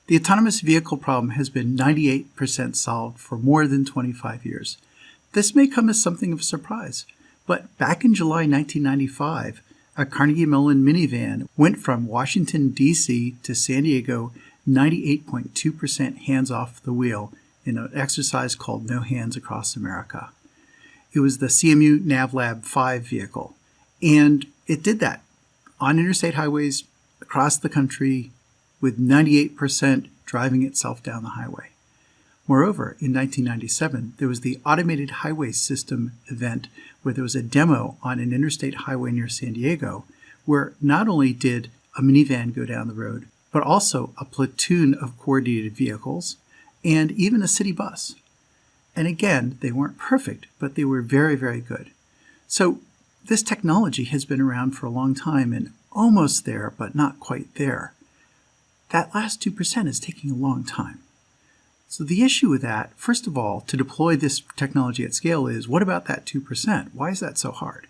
The autonomous vehicle problem has been 98% solved for more than 25 years. This may come as something of a surprise, but back in July 1995, a Carnegie Mellon minivan went from Washington, D.C. to San Diego 98.2% hands off the wheel in an exercise called No Hands Across America. It was the CMU NavLab 5 vehicle, and it did that on interstate highways across the country with 98% driving itself down the highway. Moreover, in 1997, there was the Automated Highway System event where there was a demo on an interstate highway near San Diego where not only did a minivan go down the road, but also a platoon of coordinated vehicles and even a city bus. And again, they weren't perfect, but they were very, very good. So this technology has been around for a long time and almost there, but not quite there. That last 2% is taking a long time. So the issue with that, first of all, to deploy this technology at scale is, what about that 2%? Why is that so hard?